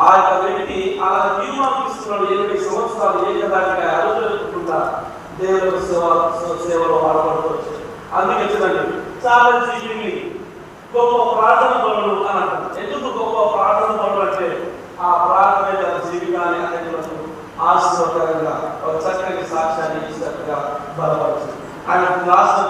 ఆ యొక్క వ్యక్తి అలా తీర్మానం తీసుకున్నాడు. 80 సంవత్సరాలు ఏకదాటిగా అరుదుకుంటా దేవుడు సేవలో పాల్పడుతూ వచ్చాడు. అందుకే చూడండి చాలా జీవిని గొప్ప ప్రార్థన పనులు అని అంటారు. ఎందుకు గొప్ప ప్రార్థన పనులు అంటే ఆ ప్రార్థన తన జీవితాన్ని అనేకులకు ఆశీర్వాదకరంగా ఒక చక్కని సాక్ష్యాన్ని ఇచ్చినట్టుగా బలపడుతుంది. ఆయన లాస్ట్